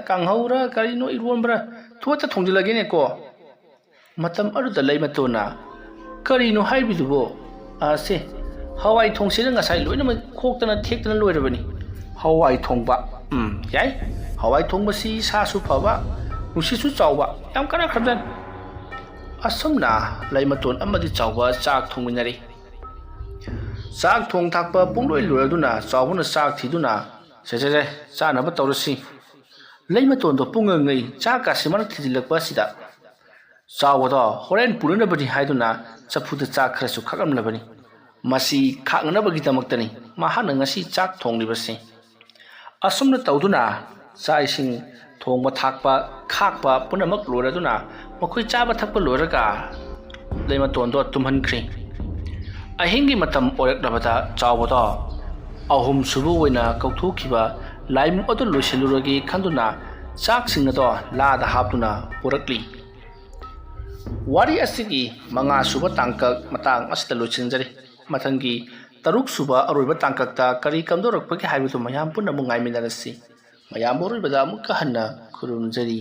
ꯀꯥꯡꯍꯧꯔ ꯀꯔꯤꯅꯣ ꯏꯔꯣꯟꯕ꯭ꯔꯥ ꯊꯣꯠꯇ ꯊꯣꯡꯖꯤꯜꯂꯒꯦꯅꯦꯀꯣ ꯃꯇꯝ ꯑꯗꯨꯗ ꯂꯩꯃꯇꯣꯟꯅ ꯀꯔꯤꯅꯣ ꯍꯥꯏꯕꯤꯗꯨꯕꯣ ꯁꯦ ꯍꯋꯥꯏ ꯊꯣꯡꯁꯤꯅ ꯉꯁꯥꯏ ꯂꯣꯏꯅꯃꯛ ꯈꯣꯛꯇꯅ ꯊꯦꯛꯇꯅ ꯂꯣꯏꯔꯕꯅꯤ ꯍꯋꯥꯏ ꯊꯣꯡꯕ ꯌꯥꯏ ꯍꯋꯥꯏ ꯊꯣꯡꯕꯁꯤ ꯁꯥꯁꯨ ꯐꯕ ꯅꯨꯡꯁꯤꯠꯁꯨ ꯆꯥꯎꯕ ꯌꯥꯝ ꯀꯥꯟꯅꯈ꯭ꯔꯕꯖꯥꯠꯅꯤ ꯑꯁꯨꯝꯅ ꯂꯩꯃꯇꯣꯟ ꯑꯃꯗꯤ ꯆꯥꯎꯕ ꯆꯥꯛ ꯊꯣꯡꯃꯤꯟꯅꯔꯤ ꯆꯥꯛ ꯊꯣꯡ ꯊꯥꯛꯄ ꯄꯨꯡꯂꯣꯏ ꯂꯣꯏꯔꯗꯨꯅ ꯆꯥꯎꯕꯅ ꯆꯥꯛ ꯊꯤꯗꯨꯅ ꯁꯦ ꯆꯥꯅꯕ ꯇꯧꯔꯁꯤ ꯂꯩꯃꯇꯣꯟꯗꯣ ꯄꯨꯡꯉꯉꯩ ꯆꯥꯛꯀꯥꯁꯤ ꯃꯔꯛ ꯊꯤꯖꯤꯜꯂꯛꯄ ꯑꯁꯤꯗ ꯆꯥꯎꯕꯗꯣ ꯍꯣꯔꯦꯟ ꯄꯨꯅꯅꯕꯅꯤ ꯍꯥꯏꯗꯨꯅ ꯆꯐꯨꯗ ꯆꯥꯛ ꯈꯔꯁꯨ ꯈꯥꯛꯂꯝꯂꯕꯅꯤ ꯃꯁꯤ ꯈꯥꯛꯅꯅꯕꯒꯤꯗꯃꯛꯇꯅꯤ ꯃꯍꯥꯛꯅ ꯉꯁꯤ ꯆꯥꯛ ꯊꯣꯡꯂꯤꯕꯁꯤ ꯑꯁꯨꯝꯅ ꯇꯧꯗꯨꯅ ꯆꯥꯛ ꯏꯁꯤꯡ ꯊꯣꯡꯕ ꯊꯥꯛꯄ ꯈꯥꯛꯄ ꯄꯨꯝꯅꯃꯛ ꯂꯣꯏꯔꯗꯨꯅ ꯃꯈꯣꯏ ꯆꯥꯕ ꯊꯛꯄ ꯂꯣꯏꯔꯒ ꯂꯩꯃꯇꯣꯟꯗꯣ ꯇꯨꯝꯍꯟꯈ꯭ꯔꯤ ꯑꯍꯤꯡꯒꯤ ꯃꯇꯝ ꯑꯣꯏꯔꯛꯂꯕꯗ ꯆꯥꯎꯕꯗꯣ ꯑꯍꯨꯝ ꯁꯨꯕ ꯑꯣꯏꯅ ꯀꯧꯊꯣꯛꯈꯤꯕ ꯂꯥꯏꯃꯨꯛ ꯑꯗꯨ ꯂꯣꯏꯁꯤꯜꯂꯨꯔꯒꯦ ꯈꯟꯗꯨꯅ ꯆꯥꯛꯁꯤꯡ ꯑꯗꯣ ꯂꯥꯗ ꯍꯥꯞꯇꯨꯅ ꯄꯨꯔꯛꯂꯤ ꯋꯥꯔꯤ ꯑꯁꯤꯒꯤ 5 ꯁꯨꯕ ꯇꯥꯡꯀꯛ ꯃꯇꯥꯡ ꯑꯁꯤꯗ ꯂꯣꯏꯁꯤꯟꯖꯔꯤ ꯃꯊꯪꯒꯤ 6 ꯁꯨꯕ ꯑꯔꯣꯏꯕ ꯇꯥꯡꯀꯛꯇ ꯀꯔꯤ ꯀꯝꯗꯧꯔꯛꯄꯒꯦ ꯍꯥꯏꯕꯗꯨ ꯃꯌꯥꯝ ꯄꯨꯟꯅ ꯑꯃꯨꯛ ꯉꯥꯏꯃꯤꯟꯅꯔꯁꯤ ꯃꯌꯥꯝꯕꯨ ꯑꯔꯣꯏꯕꯗ ꯑꯃꯨꯛꯀ ꯍꯟꯅ ꯈꯨꯔꯨꯝꯖꯔꯤ